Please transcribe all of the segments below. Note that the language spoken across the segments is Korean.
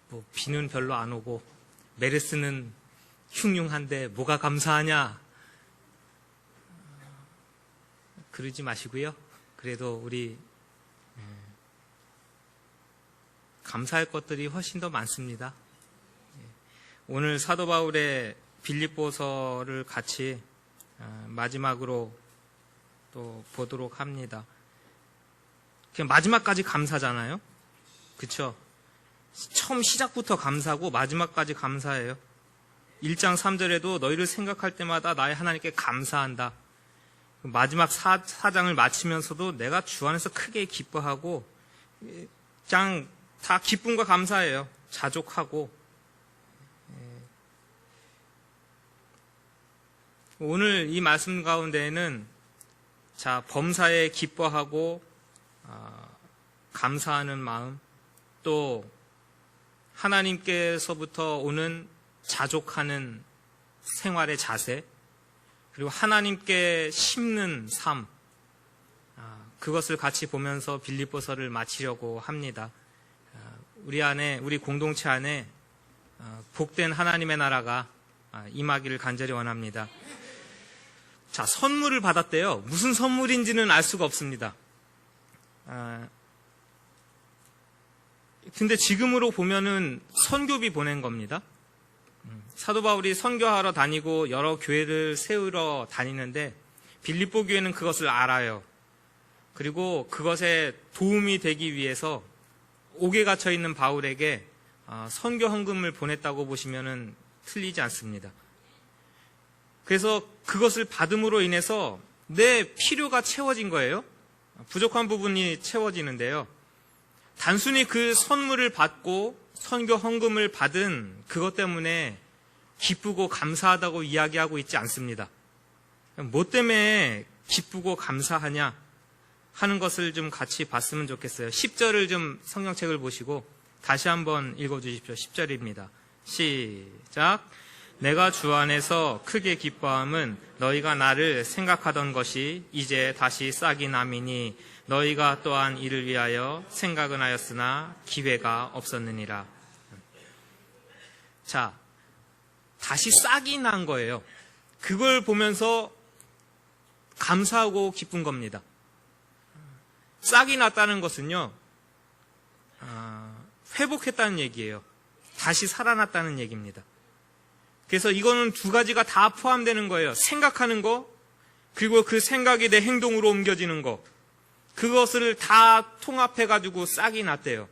뭐 비는 별로 안 오고 메르스는 흉흉한데 뭐가 감사하냐? 그러지 마시고요. 그래도 우리 감사할 것들이 훨씬 더 많습니다. 오늘 사도 바울의 빌립보서를 같이 마지막으로 또 보도록 합니다. 그냥 마지막까지 감사잖아요. 그쵸? 처음 시작부터 감사고 마지막까지 감사해요. 1장 3절에도 너희를 생각할 때마다 나의 하나님께 감사한다. 마지막 4장을 마치면서도 내가 주 안에서 크게 기뻐하고 그냥 다 기쁨과 감사해요. 자족하고. 오늘 이 말씀 가운데에는 자, 범사에 기뻐하고 감사하는 마음, 또 하나님께서부터 오는 자족하는 생활의 자세, 그리고 하나님께 심는 삶, 그것을 같이 보면서 빌립보서를 마치려고 합니다. 우리 안에, 우리 공동체 안에 복된 하나님의 나라가 임하기를 간절히 원합니다. 자, 선물을 받았대요. 무슨 선물인지는 알 수가 없습니다. 근데 지금으로 보면은 선교비 보낸 겁니다. 사도 바울이 선교하러 다니고 여러 교회를 세우러 다니는데 빌립보 교회는 그것을 알아요. 그리고 그것에 도움이 되기 위해서 옥에 갇혀 있는 바울에게 선교 헌금을 보냈다고 보시면은 틀리지 않습니다. 그래서 그것을 받음으로 인해서 내 필요가 채워진 거예요. 부족한 부분이 채워지는데요. 단순히 그 선물을 받고 선교 헌금을 받은 그것 때문에 기쁘고 감사하다고 이야기하고 있지 않습니다. 뭐 때문에 기쁘고 감사하냐 하는 것을 좀 같이 봤으면 좋겠어요. 10절을 좀 성경책을 보시고 다시 한번 읽어주십시오. 10절입니다. 시작. 내가 주 안에서 크게 기뻐함은 너희가 나를 생각하던 것이 이제 다시 싹이 남이니 너희가 또한 이를 위하여 생각은 하였으나 기회가 없었느니라. 자, 다시 싹이 난 거예요. 그걸 보면서 감사하고 기쁜 겁니다. 싹이 났다는 것은요, 회복했다는 얘기예요. 다시 살아났다는 얘기입니다. 그래서 이거는 두 가지가 다 포함되는 거예요. 생각하는 거, 그리고 그 생각이 내 행동으로 옮겨지는 거. 그것을 다 통합해가지고 싹이 났대요.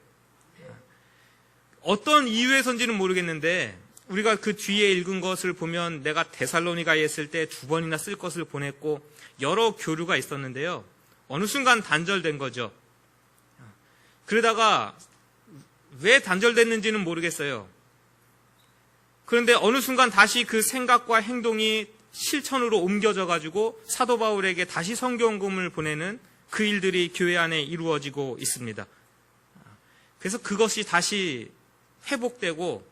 어떤 이유에서인지는 모르겠는데 우리가 그 뒤에 읽은 것을 보면 내가 데살로니가에 있을 때 2번이나 쓸 것을 보냈고 여러 교류가 있었는데요. 어느 순간 단절된 거죠. 그러다가 왜 단절됐는지는 모르겠어요. 그런데 어느 순간 다시 그 생각과 행동이 실천으로 옮겨져 가지고 사도 바울에게 다시 선교헌금을 보내는 그 일들이 교회 안에 이루어지고 있습니다. 그래서 그것이 다시 회복되고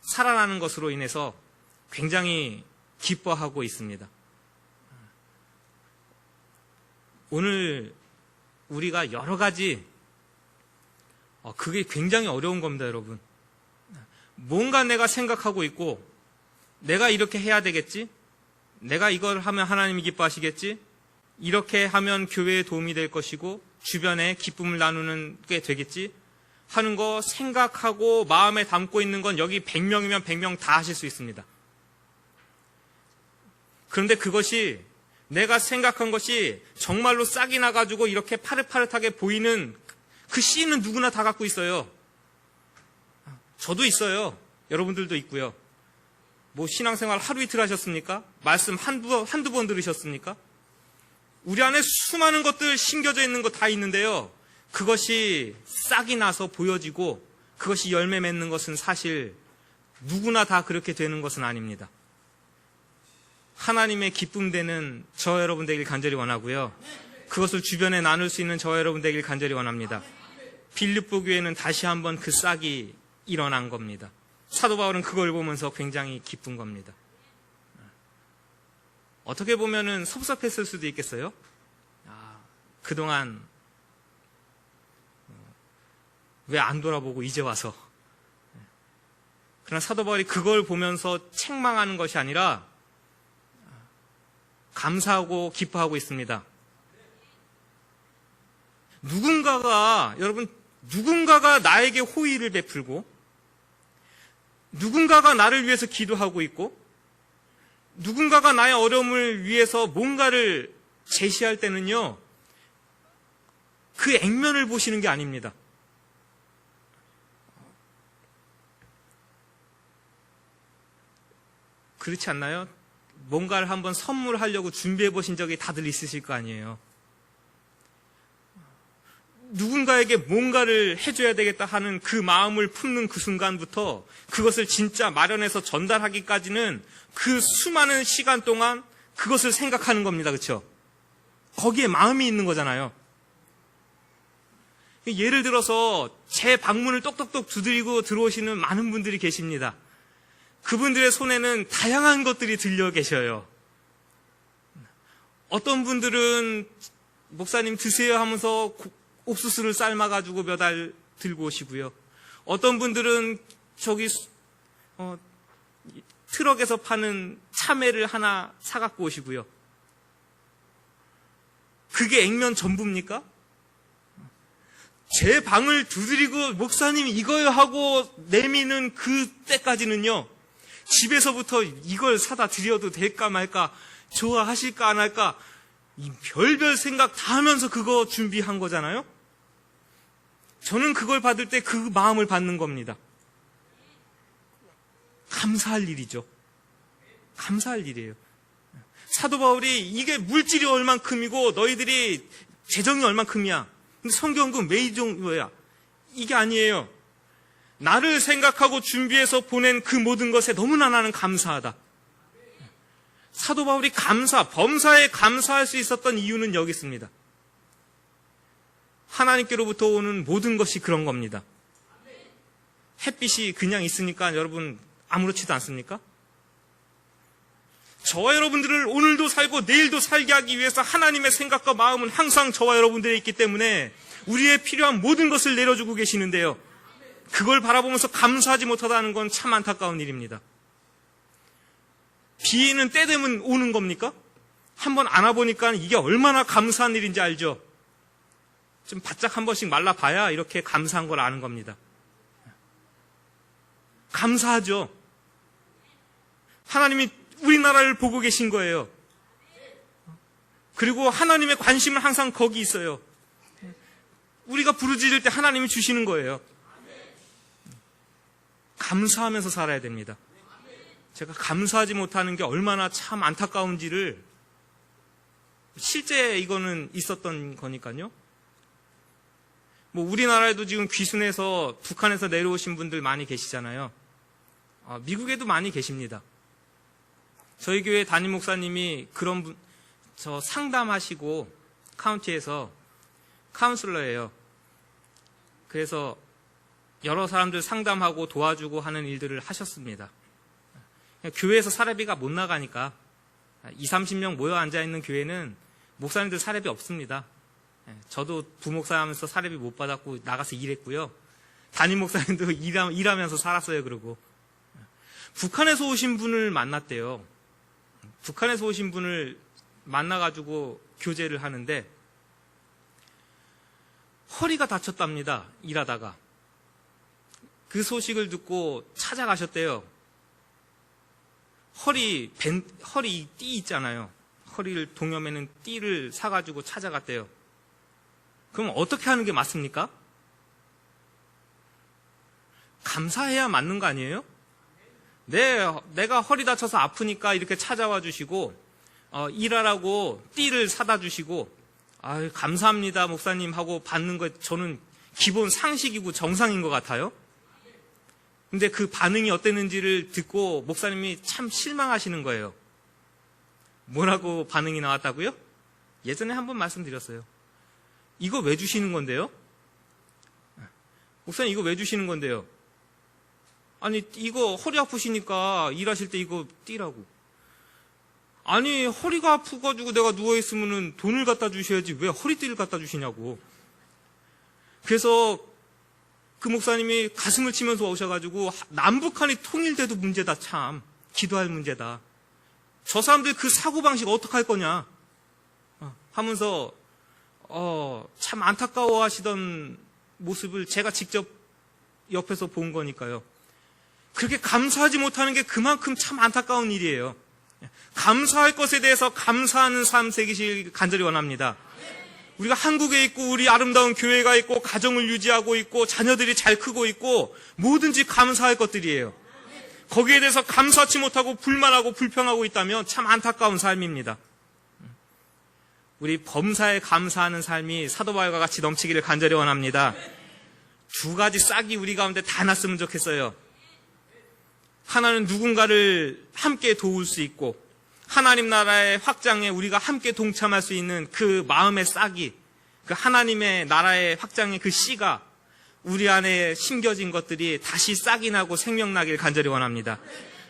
살아나는 것으로 인해서 굉장히 기뻐하고 있습니다. 오늘 우리가 여러 가지 그게 굉장히 어려운 겁니다, 여러분. 뭔가 내가 생각하고 있고 내가 이렇게 해야 되겠지? 내가 이걸 하면 하나님이 기뻐하시겠지? 이렇게 하면 교회에 도움이 될 것이고 주변에 기쁨을 나누는 게 되겠지? 하는 거 생각하고 마음에 담고 있는 건 여기 100명이면 100명 다 하실 수 있습니다. 그런데 그것이 내가 생각한 것이 정말로 싹이 나가지고 이렇게 파릇파릇하게 보이는 그 씨는 누구나 다 갖고 있어요. 저도 있어요. 여러분들도 있고요. 뭐 신앙생활 하루 이틀 하셨습니까? 말씀 한두 번 들으셨습니까? 우리 안에 수많은 것들 심겨져 있는 거 다 있는데요. 그것이 싹이 나서 보여지고 그것이 열매 맺는 것은 사실 누구나 다 그렇게 되는 것은 아닙니다. 하나님의 기쁨 되는 저 여러분 되길 간절히 원하고요. 그것을 주변에 나눌 수 있는 저 여러분 되길 간절히 원합니다. 빌립보 교회는 다시 한번 그 싹이 일어난 겁니다. 사도 바울은 그걸 보면서 굉장히 기쁜 겁니다. 어떻게 보면은 섭섭했을 수도 있겠어요. 그동안 왜 안 돌아보고 이제 와서 그러나 사도 바울이 그걸 보면서 책망하는 것이 아니라 감사하고 기뻐하고 있습니다. 누군가가 나에게 호의를 베풀고, 누군가가 나를 위해서 기도하고 있고, 누군가가 나의 어려움을 위해서 뭔가를 제시할 때는요, 그 액면을 보시는 게 아닙니다. 그렇지 않나요? 뭔가를 한번 선물하려고 준비해 보신 적이 다들 있으실 거 아니에요. 누군가에게 뭔가를 해줘야 되겠다 하는 그 마음을 품는 그 순간부터 그것을 진짜 마련해서 전달하기까지는 그 수많은 시간 동안 그것을 생각하는 겁니다. 그렇죠? 거기에 마음이 있는 거잖아요. 예를 들어서 제 방문을 똑똑똑 두드리고 들어오시는 많은 분들이 계십니다. 그분들의 손에는 다양한 것들이 들려 계셔요. 어떤 분들은 목사님 드세요 하면서 옥수수를 삶아가지고 몇 알 들고 오시고요. 어떤 분들은 트럭에서 파는 참외를 하나 사갖고 오시고요. 그게 액면 전부입니까? 제 방을 두드리고 목사님 이거요 하고 내미는 그 때까지는요, 집에서부터 이걸 사다 드려도 될까 말까, 좋아하실까 안 할까, 이 별별 생각 다 하면서 그거 준비한 거잖아요. 저는 그걸 받을 때 그 마음을 받는 겁니다. 감사할 일이죠. 감사할 일이에요. 사도 바울이 이게 물질이 얼만큼이고 너희들이 재정이 얼만큼이야. 근데 성경은 왜 이 정도야? 이게 아니에요. 나를 생각하고 준비해서 보낸 그 모든 것에 너무나 나는 감사하다. 사도 바울이 범사에 감사할 수 있었던 이유는 여기 있습니다. 하나님께로부터 오는 모든 것이 그런 겁니다. 햇빛이 그냥 있으니까 여러분 아무렇지도 않습니까? 저와 여러분들을 오늘도 살고 내일도 살게 하기 위해서 하나님의 생각과 마음은 항상 저와 여러분들에 있기 때문에 우리의 필요한 모든 것을 내려주고 계시는데요, 그걸 바라보면서 감사하지 못하다는 건 참 안타까운 일입니다. 비는 때 되면 오는 겁니까? 한번 안아보니까 이게 얼마나 감사한 일인지 알죠? 좀 바짝 한 번씩 말라봐야 이렇게 감사한 걸 아는 겁니다. 감사하죠. 하나님이 우리나라를 보고 계신 거예요. 그리고 하나님의 관심은 항상 거기 있어요. 우리가 부르짖을 때 하나님이 주시는 거예요. 감사하면서 살아야 됩니다. 제가 감사하지 못하는 게 얼마나 참 안타까운지를, 실제 이거는 있었던 거니까요. 우리나라에도 지금 귀순해서 북한에서 내려오신 분들 많이 계시잖아요. 미국에도 많이 계십니다. 저희 교회 담임 목사님이 상담하시고 카운티에서 카운슬러예요. 그래서 여러 사람들 상담하고 도와주고 하는 일들을 하셨습니다. 교회에서 사례비가 못 나가니까 20-30명 모여 앉아있는 교회는 목사님들 사례비 없습니다. 저도 부목사 하면서 사례비 못 받았고 나가서 일했고요. 담임 목사님도 일하면서 살았어요. 그러고 북한에서 오신 분을 만났대요. 북한에서 오신 분을 만나가지고 교제를 하는데 허리가 다쳤답니다. 일하다가. 그 소식을 듣고 찾아가셨대요. 허리 띠 있잖아요. 허리를 동여매는 띠를 사가지고 찾아갔대요. 그럼 어떻게 하는 게 맞습니까? 감사해야 맞는 거 아니에요? 내가 허리 다쳐서 아프니까 이렇게 찾아와 주시고 일하라고 띠를 사다 주시고 감사합니다 목사님 하고 받는 거 저는 기본 상식이고 정상인 것 같아요. 근데 그 반응이 어땠는지를 듣고 목사님이 참 실망하시는 거예요. 뭐라고 반응이 나왔다고요? 예전에 한번 말씀드렸어요. 이거 왜 주시는 건데요? 목사님 이거 왜 주시는 건데요? 아니 이거 허리 아프시니까 일하실 때 이거 띠라고. 아니 허리가 아프가지고 내가 누워있으면 돈을 갖다 주셔야지 왜 허리띠를 갖다 주시냐고. 그래서 그 목사님이 가슴을 치면서 오셔가지고 남북한이 통일돼도 문제다, 참 기도할 문제다. 저 사람들 그 사고방식 어떡할 거냐 하면서 참 안타까워 하시던 모습을 제가 직접 옆에서 본 거니까요. 그렇게 감사하지 못하는 게 그만큼 참 안타까운 일이에요. 감사할 것에 대해서 감사하는 삶 새기실 간절히 원합니다. 우리가 한국에 있고 우리 아름다운 교회가 있고 가정을 유지하고 있고 자녀들이 잘 크고 있고 뭐든지 감사할 것들이에요. 거기에 대해서 감사하지 못하고 불만하고 불평하고 있다면 참 안타까운 삶입니다. 우리 범사에 감사하는 삶이 사도 바울과 같이 넘치기를 간절히 원합니다. 두 가지 싹이 우리 가운데 다 났으면 좋겠어요. 하나는 누군가를 함께 도울 수 있고 하나님 나라의 확장에 우리가 함께 동참할 수 있는 그 마음의 싹이, 그 하나님의 나라의 확장의 그 씨가 우리 안에 심겨진 것들이 다시 싹이 나고 생명나길 간절히 원합니다.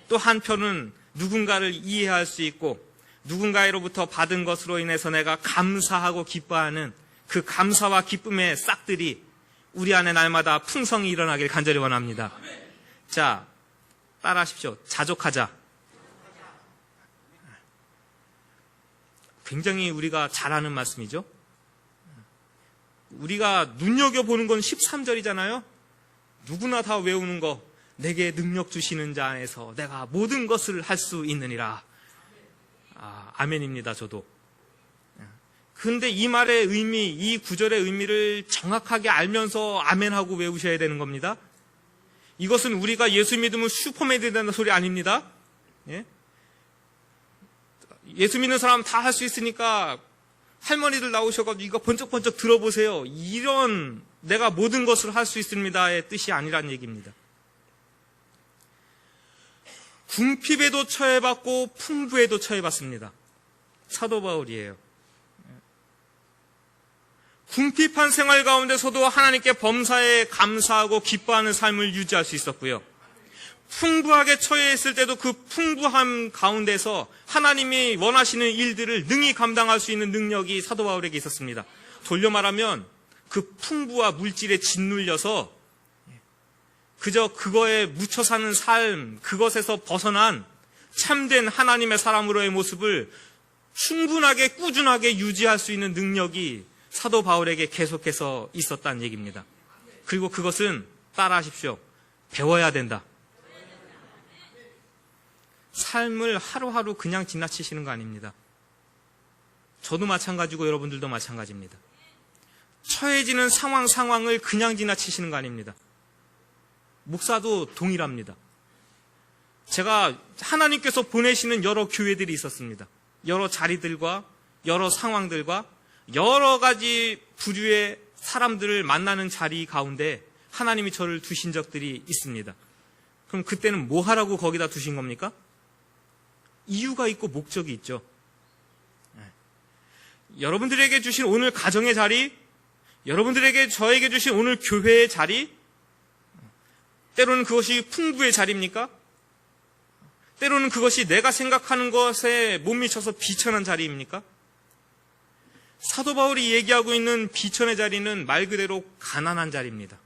또 한편은 누군가를 이해할 수 있고 누군가로부터 받은 것으로 인해서 내가 감사하고 기뻐하는 그 감사와 기쁨의 싹들이 우리 안에 날마다 풍성히 일어나길 간절히 원합니다. 자, 따라하십시오. 자족하자. 굉장히 우리가 잘 아는 말씀이죠. 우리가 눈여겨보는 건 13절이잖아요. 누구나 다 외우는 거. 내게 능력 주시는 자 안에서 내가 모든 것을 할 수 있느니라. 아멘입니다. 저도. 근데 이 말의 의미, 이 구절의 의미를 정확하게 알면서 아멘하고 외우셔야 되는 겁니다. 이것은 우리가 예수 믿으면 슈퍼맨이 된다는 소리 아닙니다. 예수 믿는 사람 다 할 수 있으니까 할머니들 나오셔가지고 이거 번쩍번쩍 들어보세요. 이런 내가 모든 것을 할 수 있습니다의 뜻이 아니란 얘기입니다. 궁핍에도 처해봤고 풍부에도 처해봤습니다. 사도 바울이에요. 궁핍한 생활 가운데서도 하나님께 범사에 감사하고 기뻐하는 삶을 유지할 수 있었고요. 풍부하게 처해 있을 때도 그 풍부함 가운데서 하나님이 원하시는 일들을 능히 감당할 수 있는 능력이 사도 바울에게 있었습니다. 돌려 말하면 그 풍부와 물질에 짓눌려서 그저 그거에 묻혀 사는 삶, 그것에서 벗어난 참된 하나님의 사람으로의 모습을 충분하게 꾸준하게 유지할 수 있는 능력이 사도 바울에게 계속해서 있었다는 얘기입니다. 그리고 그것은 따라하십시오. 배워야 된다. 삶을 하루하루 그냥 지나치시는 거 아닙니다. 저도 마찬가지고 여러분들도 마찬가지입니다. 처해지는 상황을 그냥 지나치시는 거 아닙니다. 목사도 동일합니다. 제가 하나님께서 보내시는 여러 교회들이 있었습니다. 여러 자리들과 여러 상황들과 여러 가지 부류의 사람들을 만나는 자리 가운데 하나님이 저를 두신 적들이 있습니다. 그럼 그때는 뭐 하라고 거기다 두신 겁니까? 이유가 있고 목적이 있죠. 여러분들에게 주신 오늘 가정의 자리, 여러분들에게 저에게 주신 오늘 교회의 자리, 때로는 그것이 풍부의 자리입니까? 때로는 그것이 내가 생각하는 것에 못 미쳐서 비천한 자리입니까? 사도 바울이 얘기하고 있는 비천의 자리는 말 그대로 가난한 자리입니다.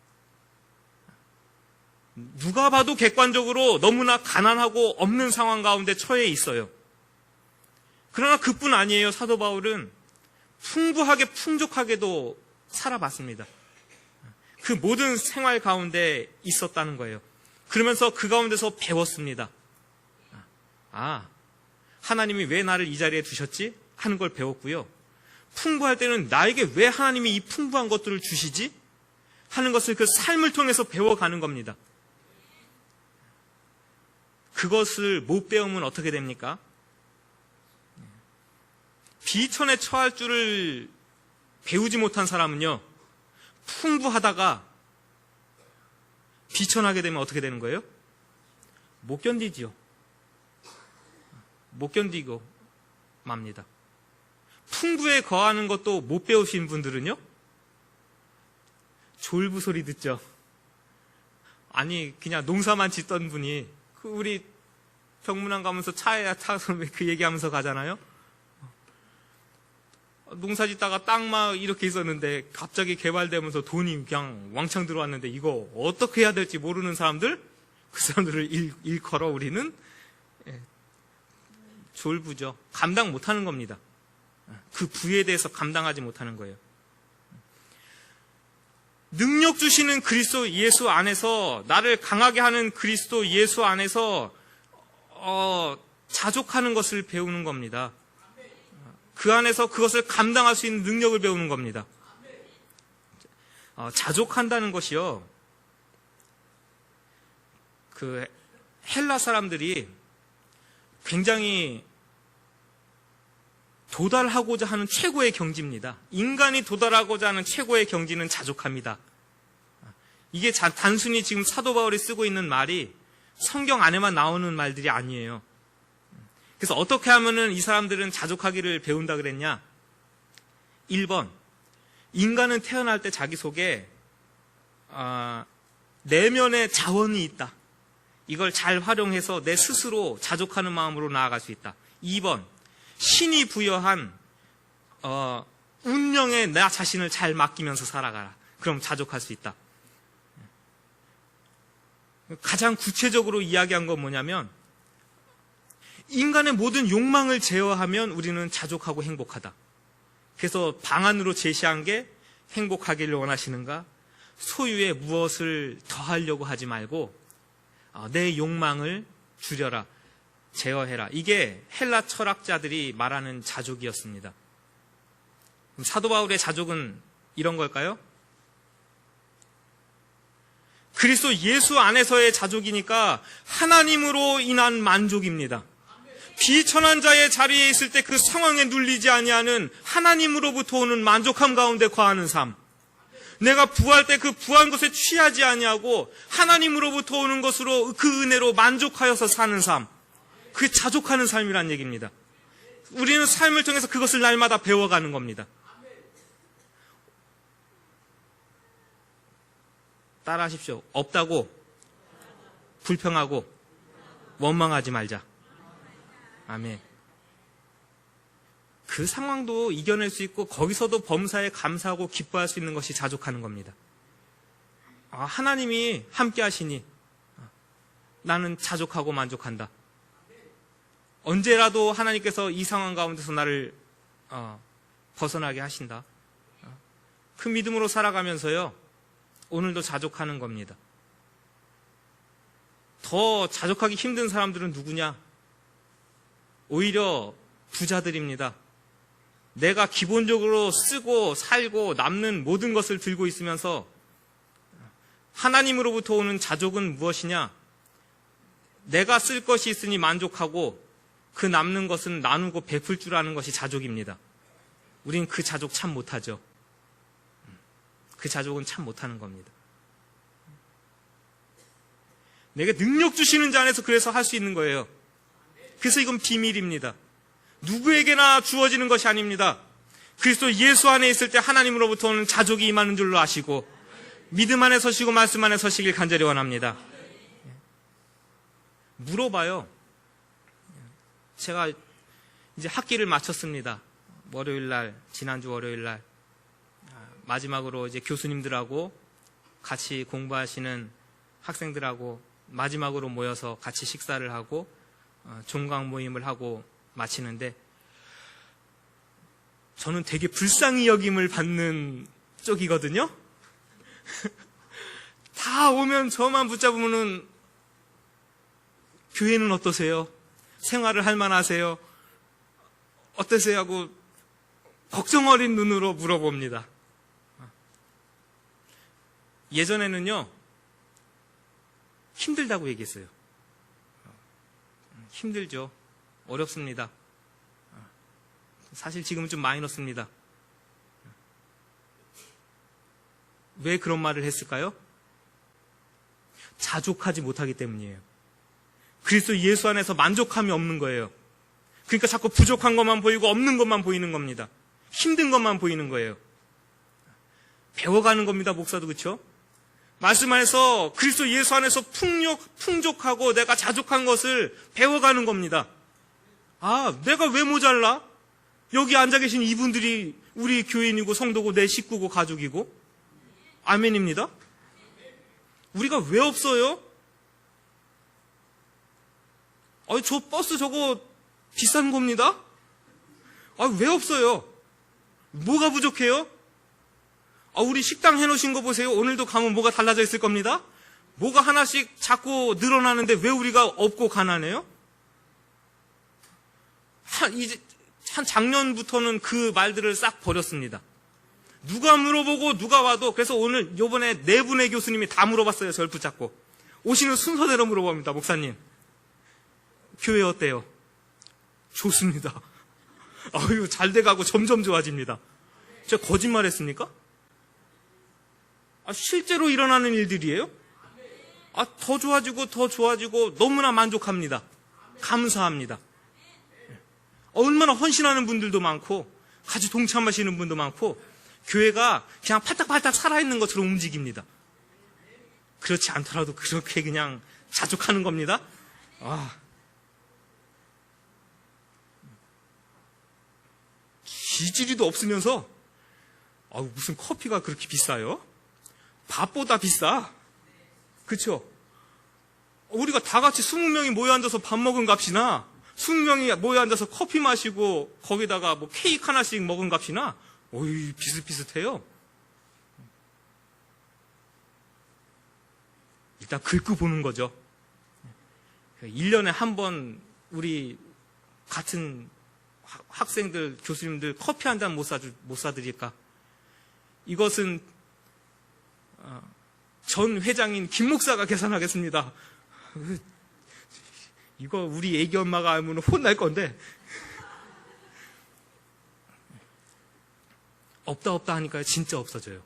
누가 봐도 객관적으로 너무나 가난하고 없는 상황 가운데 처해 있어요. 그러나 그뿐 아니에요. 사도 바울은 풍부하게 풍족하게도 살아봤습니다. 그 모든 생활 가운데 있었다는 거예요. 그러면서 그 가운데서 배웠습니다. 하나님이 왜 나를 이 자리에 두셨지? 하는 걸 배웠고요. 풍부할 때는 나에게 왜 하나님이 이 풍부한 것들을 주시지? 하는 것을 그 삶을 통해서 배워가는 겁니다. 그것을 못 배우면 어떻게 됩니까? 비천에 처할 줄을 배우지 못한 사람은요, 풍부하다가 비천하게 되면 어떻게 되는 거예요? 못 견디지요. 못 견디고 맙니다. 풍부에 거하는 것도 못 배우신 분들은요, 졸부 소리 듣죠. 아니 그냥 농사만 짓던 분이 우리 병문안 가면서 차에 타서 그 얘기하면서 가잖아요. 농사 짓다가 땅 막 이렇게 있었는데 갑자기 개발되면서 돈이 그냥 왕창 들어왔는데 이거 어떻게 해야 될지 모르는 사람들, 그 사람들을 일컬어 우리는 졸부죠. 감당 못하는 겁니다. 그 부에 대해서 감당하지 못하는 거예요. 능력 주시는 그리스도 예수 안에서, 나를 강하게 하는 그리스도 예수 안에서 자족하는 것을 배우는 겁니다. 그 안에서 그것을 감당할 수 있는 능력을 배우는 겁니다. 자족한다는 것이요, 그 헬라 사람들이 굉장히 도달하고자 하는 최고의 경지입니다. 인간이 도달하고자 하는 최고의 경지는 자족합니다. 이게 단순히 지금 사도 바울이 쓰고 있는 말이 성경 안에만 나오는 말들이 아니에요. 그래서 어떻게 하면은 이 사람들은 자족하기를 배운다 그랬냐? 1번, 인간은 태어날 때 자기 속에 내면의 자원이 있다. 이걸 잘 활용해서 내 스스로 자족하는 마음으로 나아갈 수 있다. 2번, 신이 부여한 운명에 나 자신을 잘 맡기면서 살아가라. 그럼 자족할 수 있다. 가장 구체적으로 이야기한 건 뭐냐면, 인간의 모든 욕망을 제어하면 우리는 자족하고 행복하다. 그래서 방안으로 제시한 게, 행복하기를 원하시는가? 소유에 무엇을 더하려고 하지 말고 내 욕망을 줄여라, 제어해라. 이게 헬라 철학자들이 말하는 자족이었습니다. 그럼 사도 바울의 자족은 이런 걸까요? 그리스도 예수 안에서의 자족이니까 하나님으로 인한 만족입니다. 비천한 자의 자리에 있을 때 그 상황에 눌리지 아니하는 하나님으로부터 오는 만족함 가운데 거하는 삶. 내가 부할 때 그 부한 것에 취하지 아니하고 하나님으로부터 오는 것으로 그 은혜로 만족하여서 사는 삶. 그 자족하는 삶이란 얘기입니다. 우리는 삶을 통해서 그것을 날마다 배워가는 겁니다. 따라하십시오. 없다고, 불평하고, 원망하지 말자. 아멘. 그 상황도 이겨낼 수 있고 거기서도 범사에 감사하고 기뻐할 수 있는 것이 자족하는 겁니다. 하나님이 함께 하시니 나는 자족하고 만족한다. 언제라도 하나님께서 이 상황 가운데서 나를 벗어나게 하신다. 그 믿음으로 살아가면서요, 오늘도 자족하는 겁니다. 더 자족하기 힘든 사람들은 누구냐? 오히려 부자들입니다. 내가 기본적으로 쓰고 살고 남는 모든 것을 들고 있으면서 하나님으로부터 오는 자족은 무엇이냐? 내가 쓸 것이 있으니 만족하고 그 남는 것은 나누고 베풀 줄 아는 것이 자족입니다. 우린 그 자족 참 못하죠. 그 자족은 참 못하는 겁니다. 내가 능력 주시는 자 안에서 그래서 할 수 있는 거예요. 그래서 이건 비밀입니다. 누구에게나 주어지는 것이 아닙니다. 그리스도 예수 안에 있을 때 하나님으로부터 오는 자족이 임하는 줄로 아시고 믿음 안에 서시고 말씀 안에 서시길 간절히 원합니다. 물어봐요. 제가 이제 학기를 마쳤습니다. 월요일날, 지난주 월요일날 마지막으로 이제 교수님들하고 같이 공부하시는 학생들하고 마지막으로 모여서 같이 식사를 하고 종강 모임을 하고 마치는데, 저는 되게 불쌍히 여김을 받는 쪽이거든요. 다 오면 저만 붙잡으면은 교회는 어떠세요? 생활을 할 만하세요? 어떠세요? 하고 걱정 어린 눈으로 물어봅니다. 예전에는요, 힘들다고 얘기했어요. 힘들죠. 어렵습니다. 사실 지금은 좀 마이너스입니다. 왜 그런 말을 했을까요? 자족하지 못하기 때문이에요. 그리스도 예수 안에서 만족함이 없는 거예요. 그러니까 자꾸 부족한 것만 보이고 없는 것만 보이는 겁니다. 힘든 것만 보이는 거예요. 배워가는 겁니다, 목사도. 그렇죠? 말씀 안에서 그리스도 예수 안에서 풍족하고 내가 자족한 것을 배워가는 겁니다. 내가 왜 모자라? 여기 앉아 계신 이분들이 우리 교인이고 성도고 내 식구고 가족이고. 아멘입니다. 우리가 왜 없어요? 저 버스 저거 비싼 겁니다. 왜 없어요? 뭐가 부족해요? 우리 식당 해놓으신 거 보세요. 오늘도 가면 뭐가 달라져 있을 겁니다. 뭐가 하나씩 자꾸 늘어나는데 왜 우리가 없고 가난해요? 한 작년부터는 그 말들을 싹 버렸습니다. 누가 물어보고 누가 와도. 그래서 오늘 요번에 4분의 교수님이 다 물어봤어요. 절 붙잡고. 오시는 순서대로 물어봅니다. 목사님, 교회 어때요? 좋습니다. 잘 돼가고 점점 좋아집니다. 제가 거짓말했습니까? 실제로 일어나는 일들이에요. 더 좋아지고 너무나 만족합니다. 감사합니다. 얼마나 헌신하는 분들도 많고 같이 동참하시는 분도 많고 교회가 그냥 팔딱팔딱 살아있는 것처럼 움직입니다. 그렇지 않더라도 그렇게 그냥 자족하는 겁니다. 기질이도 없으면서 무슨 커피가 그렇게 비싸요? 밥보다 비싸. 그쵸? 우리가 다 같이 20명이 모여 앉아서 밥 먹은 값이나 20명이 모여 앉아서 커피 마시고 거기다가 뭐 케이크 하나씩 먹은 값이나 비슷비슷해요. 일단 긁고 보는 거죠. 1년에 한 번 우리 같은 학생들, 교수님들 커피 한 잔 못 사드릴까? 이것은 전 회장인 김 목사가 계산하겠습니다. 이거 우리 애기 엄마가 알면 혼날 건데. 없다 하니까 진짜 없어져요.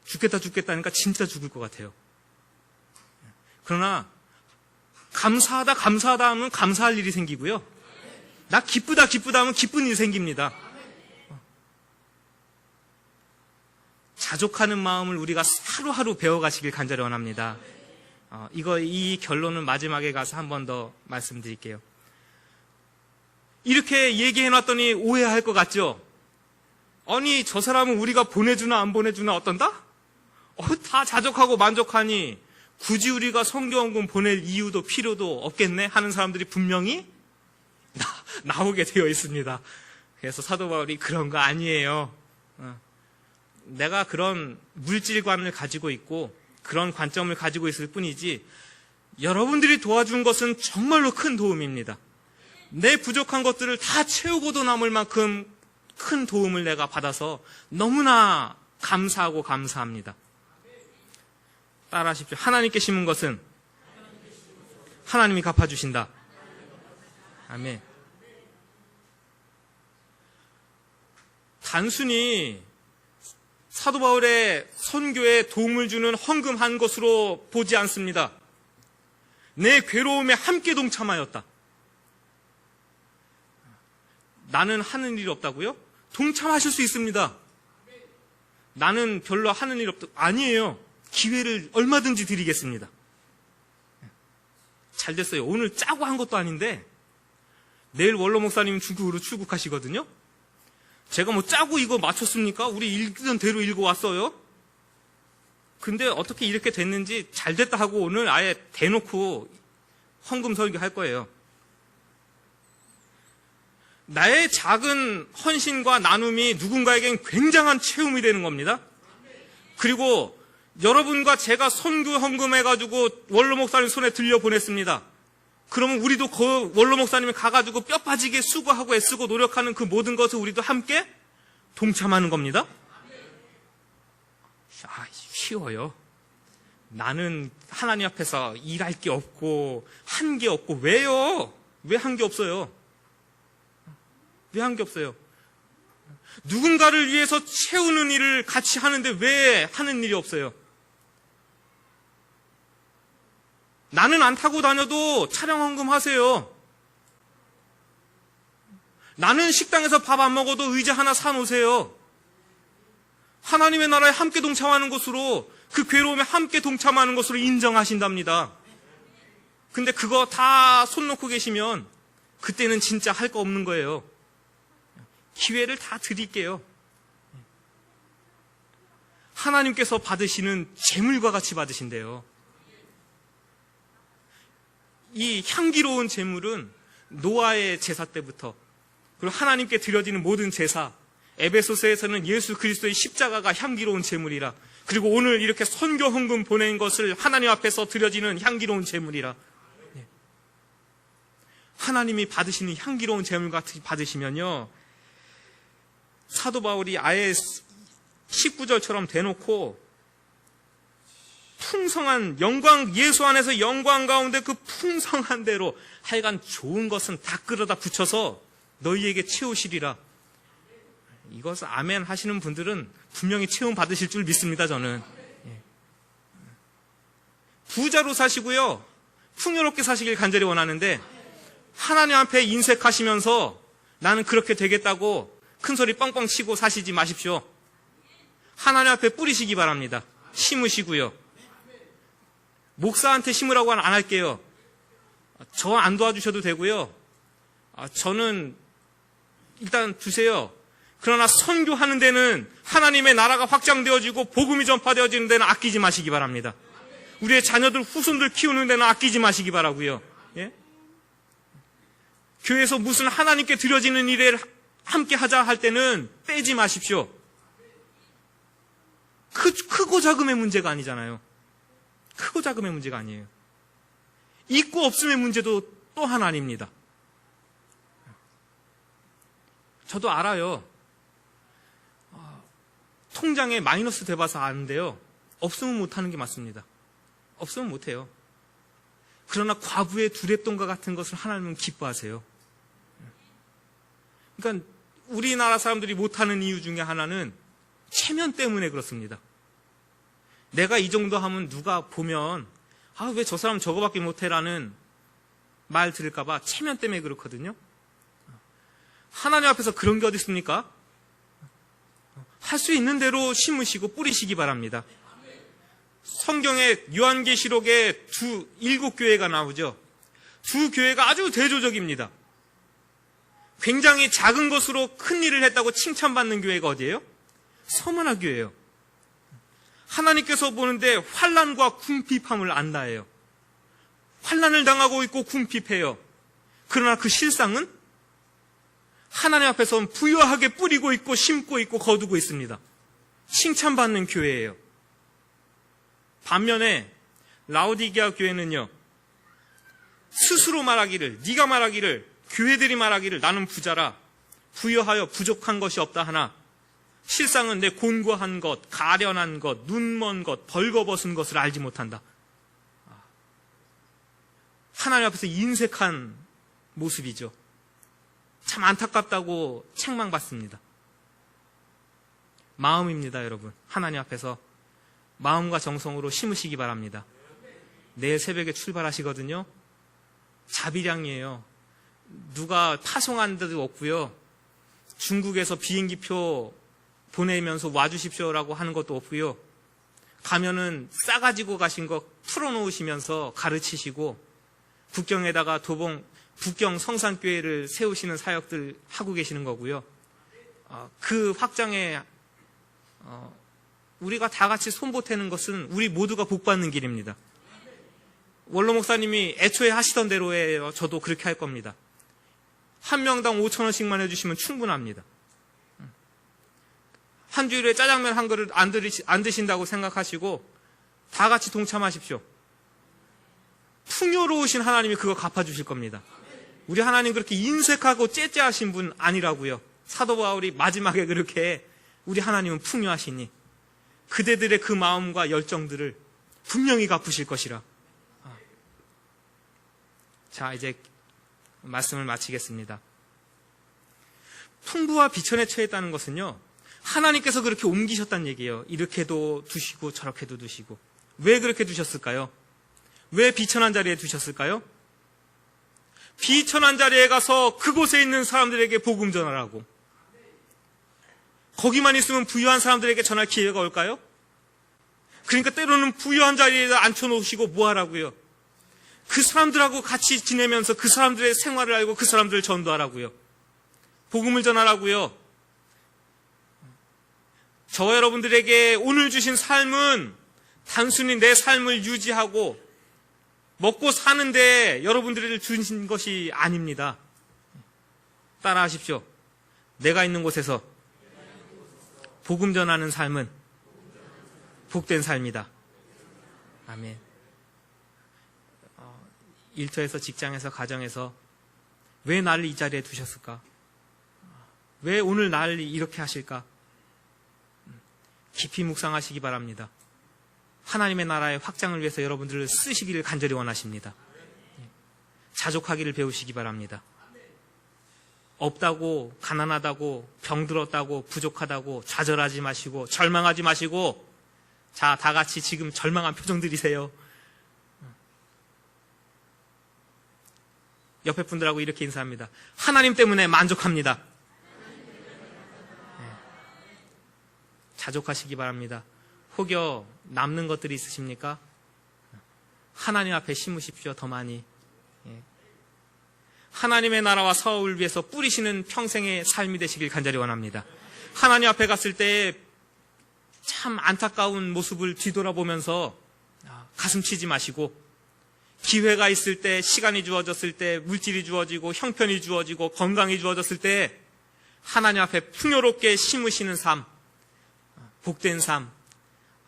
죽겠다 하니까 진짜 죽을 것 같아요. 그러나 감사하다 하면 감사할 일이 생기고요. 나 기쁘다 하면 기쁜 일이 생깁니다. 자족하는 마음을 우리가 하루하루 배워가시길 간절히 원합니다. 이 결론은 마지막에 가서 한 번 더 말씀드릴게요. 이렇게 얘기해놨더니 오해할 것 같죠? 아니, 저 사람은 우리가 보내주나 안 보내주나 어떤다? 다 자족하고 만족하니 굳이 우리가 성경원금 보낼 이유도 필요도 없겠네 하는 사람들이 분명히 나오게 되어 있습니다. 그래서 사도 바울이 그런 거 아니에요. 내가 그런 물질관을 가지고 있고 그런 관점을 가지고 있을 뿐이지 여러분들이 도와준 것은 정말로 큰 도움입니다. 내 부족한 것들을 다 채우고도 남을 만큼 큰 도움을 내가 받아서 너무나 감사하고 감사합니다. 따라하십시오. 하나님께 심은 것은 하나님이 갚아주신다. 아멘. 단순히 사도 바울의 선교에 도움을 주는 헌금한 것으로 보지 않습니다. 내 괴로움에 함께 동참하였다. 나는 하는 일이 없다고요? 동참하실 수 있습니다. 나는 별로 하는 일 없다. 아니에요. 기회를 얼마든지 드리겠습니다. 잘 됐어요. 오늘 짜고 한 것도 아닌데 내일 원로 목사님 중국으로 출국하시거든요. 제가 뭐 짜고 이거 맞췄습니까? 우리 읽던 대로 읽어왔어요. 근데 어떻게 이렇게 됐는지 잘 됐다 하고 오늘 아예 대놓고 헌금 설교할 거예요. 나의 작은 헌신과 나눔이 누군가에겐 굉장한 체험이 되는 겁니다. 그리고 여러분과 제가 선교 헌금해가지고 원로 목사님 손에 들려보냈습니다. 그러면 우리도 그 원로 목사님이 가가지고 뼈 빠지게 수고하고 애쓰고 노력하는 그 모든 것을 우리도 함께 동참하는 겁니다. 쉬워요. 나는 하나님 앞에서 일할 게 없고 한 게 없고 왜요? 왜 한 게 없어요? 왜 한 게 없어요? 누군가를 위해서 채우는 일을 같이 하는데 왜 하는 일이 없어요? 나는 안 타고 다녀도 차량 헌금하세요. 나는 식당에서 밥 안 먹어도 의자 하나 사놓으세요. 하나님의 나라에 함께 동참하는 것으로 그 괴로움에 함께 동참하는 것으로 인정하신답니다. 근데 그거 다 손 놓고 계시면 그때는 진짜 할 거 없는 거예요. 기회를 다 드릴게요. 하나님께서 받으시는 제물과 같이 받으신대요. 이 향기로운 제물은 노아의 제사 때부터, 그리고 하나님께 드려지는 모든 제사, 에베소서에서는 예수 그리스도의 십자가가 향기로운 제물이라, 그리고 오늘 이렇게 선교 헌금 보낸 것을 하나님 앞에서 드려지는 향기로운 제물이라. 하나님이 받으시는 향기로운 제물 같이 받으시면요, 사도 바울이 아예 19절처럼 대놓고 풍성한 영광, 예수 안에서 영광 가운데 그 풍성한 대로 하여간 좋은 것은 다 끌어다 붙여서 너희에게 채우시리라. 이것을 아멘 하시는 분들은 분명히 채움 받으실 줄 믿습니다, 저는. 부자로 사시고요, 풍요롭게 사시길 간절히 원하는데, 하나님 앞에 인색하시면서 나는 그렇게 되겠다고 큰소리 뻥뻥 치고 사시지 마십시오. 하나님 앞에 뿌리시기 바랍니다. 심으시고요. 목사한테 심으라고 안 할게요. 저 안 도와주셔도 되고요. 저는 일단 두세요. 그러나 선교하는 데는, 하나님의 나라가 확장되어지고 복음이 전파되어지는 데는 아끼지 마시기 바랍니다. 우리의 자녀들, 후손들 키우는 데는 아끼지 마시기 바라고요. 예? 교회에서 무슨 하나님께 드려지는 일에 함께 하자 할 때는 빼지 마십시오. 크고 작음의 문제가 아니잖아요. 크고 작음의 문제가 아니에요. 있고 없음의 문제도 또 하나 아닙니다. 저도 알아요. 통장에 마이너스 돼봐서 아는데요, 없으면 못하는 게 맞습니다. 없으면 못해요. 그러나 과부의 두랩돈과 같은 것을 하나님은 기뻐하세요. 그러니까 우리나라 사람들이 못하는 이유 중에 하나는 체면 때문에 그렇습니다. 내가 이 정도 하면 누가 보면 왜 저 사람 저거밖에 못해라는 말 들을까 봐 체면 때문에 그렇거든요. 하나님 앞에서 그런 게 어디 있습니까? 할 수 있는 대로 심으시고 뿌리시기 바랍니다. 성경에 요한계시록에 7교회가 나오죠. 2교회가 아주 대조적입니다. 굉장히 작은 것으로 큰 일을 했다고 칭찬받는 교회가 어디예요? 서머나 교회예요. 하나님께서 보는데 환난과 궁핍함을 안다해요. 환난을 당하고 있고 궁핍해요. 그러나 그 실상은 하나님 앞에서 부유하게 뿌리고 있고 심고 있고 거두고 있습니다. 칭찬받는 교회예요. 반면에 라오디게아 교회는요, 스스로 말하기를, 네가 말하기를, 교회들이 말하기를 나는 부자라, 부여하여 부족한 것이 없다 하나 실상은 내 곤고한 것, 가련한 것, 눈먼 것, 벌거벗은 것을 알지 못한다. 하나님 앞에서 인색한 모습이죠. 참 안타깝다고 책망받습니다. 마음입니다, 여러분. 하나님 앞에서 마음과 정성으로 심으시기 바랍니다. 내일 새벽에 출발하시거든요. 자비량이에요. 누가 파송한 데도 없고요. 중국에서 비행기표 보내면서 와주십시오라고 하는 것도 없고요. 가면은 싸가지고 가신 거 풀어놓으시면서 가르치시고, 국경에다가 북경 성산교회를 세우시는 사역들 하고 계시는 거고요. 그 확장에 우리가 다 같이 손보태는 것은 우리 모두가 복받는 길입니다. 원로 목사님이 애초에 하시던 대로예요. 저도 그렇게 할 겁니다. 한 명당 5,000원씩만 해주시면 충분합니다. 한 주일에 짜장면 한 그릇 안 드신다고 생각하시고 다 같이 동참하십시오. 풍요로우신 하나님이 그거 갚아주실 겁니다. 우리 하나님 그렇게 인색하고 째째하신 분 아니라고요. 사도 바울이 마지막에 그렇게 우리 하나님은 풍요하시니 그대들의 그 마음과 열정들을 분명히 갚으실 것이라. 자, 이제 말씀을 마치겠습니다. 풍부와 비천에 처했다는 것은요, 하나님께서 그렇게 옮기셨다는 얘기예요. 이렇게도 두시고 저렇게도 두시고. 왜 그렇게 두셨을까요? 왜 비천한 자리에 두셨을까요? 비천한 자리에 가서 그곳에 있는 사람들에게 복음 전하라고. 거기만 있으면 부유한 사람들에게 전할 기회가 올까요? 그러니까 때로는 부유한 자리에 앉혀놓으시고 뭐 하라고요? 그 사람들하고 같이 지내면서 그 사람들의 생활을 알고 그 사람들을 전도하라고요. 복음을 전하라고요. 저와 여러분들에게 오늘 주신 삶은 단순히 내 삶을 유지하고 먹고 사는데 여러분들을 주신 것이 아닙니다. 따라하십시오. 내가 있는 곳에서 복음 전하는 삶은 복된 삶이다. 아멘. 일터에서, 직장에서, 가정에서 왜 나를 이 자리에 두셨을까? 왜 오늘 나를 이렇게 하실까? 깊이 묵상하시기 바랍니다. 하나님의 나라의 확장을 위해서 여러분들을 쓰시기를 간절히 원하십니다. 자족하기를 배우시기 바랍니다. 없다고, 가난하다고, 병들었다고, 부족하다고 좌절하지 마시고 절망하지 마시고, 자, 다 같이 지금 절망한 표정 들이세요. 옆에 분들하고 이렇게 인사합니다. 하나님 때문에 만족합니다. 자족하시기 바랍니다. 혹여 남는 것들이 있으십니까? 하나님 앞에 심으십시오. 더 많이. 하나님의 나라와 사업을 위해서 뿌리시는 평생의 삶이 되시길 간절히 원합니다. 하나님 앞에 갔을 때 참 안타까운 모습을 뒤돌아보면서 가슴 치지 마시고, 기회가 있을 때, 시간이 주어졌을 때, 물질이 주어지고 형편이 주어지고 건강이 주어졌을 때 하나님 앞에 풍요롭게 심으시는 삶, 복된 삶,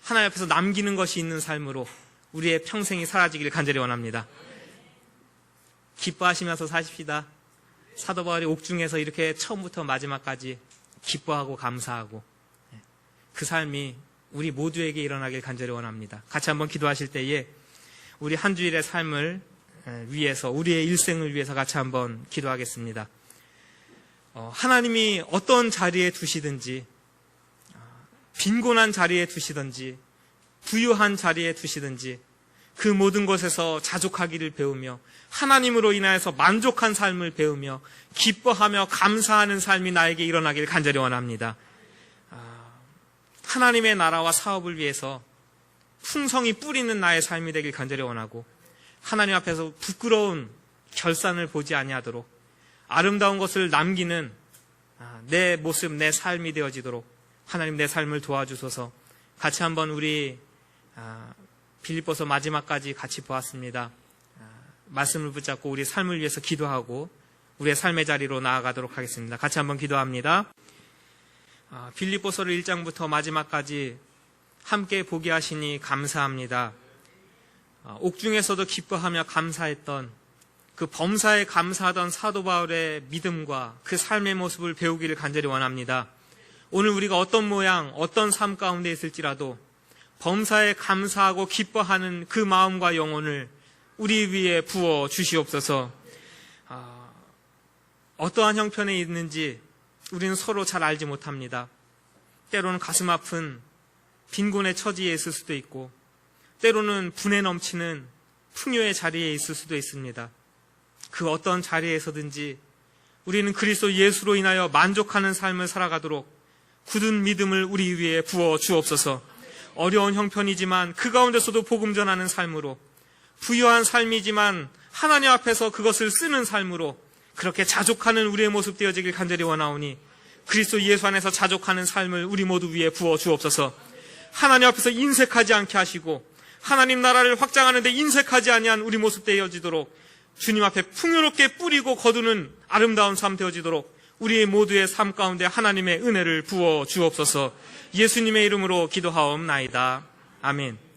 하나님 앞에서 남기는 것이 있는 삶으로 우리의 평생이 사라지기를 간절히 원합니다. 기뻐하시면서 사십시다. 사도 바울이 옥중에서 이렇게 처음부터 마지막까지 기뻐하고 감사하고, 그 삶이 우리 모두에게 일어나길 간절히 원합니다. 같이 한번 기도하실 때에 우리 한 주일의 삶을 위해서, 우리의 일생을 위해서 같이 한번 기도하겠습니다. 하나님이 어떤 자리에 두시든지, 빈곤한 자리에 두시든지 부유한 자리에 두시든지 그 모든 것에서 자족하기를 배우며 하나님으로 인하여서 만족한 삶을 배우며 기뻐하며 감사하는 삶이 나에게 일어나길 간절히 원합니다. 하나님의 나라와 사업을 위해서 풍성이 뿌리는 나의 삶이 되길 간절히 원하고, 하나님 앞에서 부끄러운 결산을 보지 아니하도록 아름다운 것을 남기는 내 모습, 내 삶이 되어지도록 하나님 내 삶을 도와주소서. 같이 한번 우리 빌립보서 마지막까지 같이 보았습니다. 말씀을 붙잡고 우리 삶을 위해서 기도하고 우리의 삶의 자리로 나아가도록 하겠습니다. 같이 한번 기도합니다. 빌립보서를 1장부터 마지막까지 함께 보게 하시니 감사합니다. 옥중에서도 기뻐하며 감사했던 그 범사에 감사하던 사도 바울의 믿음과 그 삶의 모습을 배우기를 간절히 원합니다. 오늘 우리가 어떤 모양, 어떤 삶 가운데 있을지라도 범사에 감사하고 기뻐하는 그 마음과 영혼을 우리 위에 부어 주시옵소서. 어떠한 형편에 있는지 우리는 서로 잘 알지 못합니다. 때로는 가슴 아픈 빈곤의 처지에 있을 수도 있고, 때로는 분에 넘치는 풍요의 자리에 있을 수도 있습니다. 그 어떤 자리에서든지 우리는 그리스도 예수로 인하여 만족하는 삶을 살아가도록 굳은 믿음을 우리 위에 부어 주옵소서. 어려운 형편이지만 그 가운데서도 복음 전하는 삶으로, 부유한 삶이지만 하나님 앞에서 그것을 쓰는 삶으로 그렇게 자족하는 우리의 모습 되어지길 간절히 원하오니 그리스도 예수 안에서 자족하는 삶을 우리 모두 위에 부어 주옵소서. 하나님 앞에서 인색하지 않게 하시고 하나님 나라를 확장하는 데 인색하지 아니한 우리 모습 되어지도록 주님 앞에 풍요롭게 뿌리고 거두는 아름다운 삶 되어지도록 우리 모두의 삶 가운데 하나님의 은혜를 부어 주옵소서. 예수님의 이름으로 기도하옵나이다. 아멘.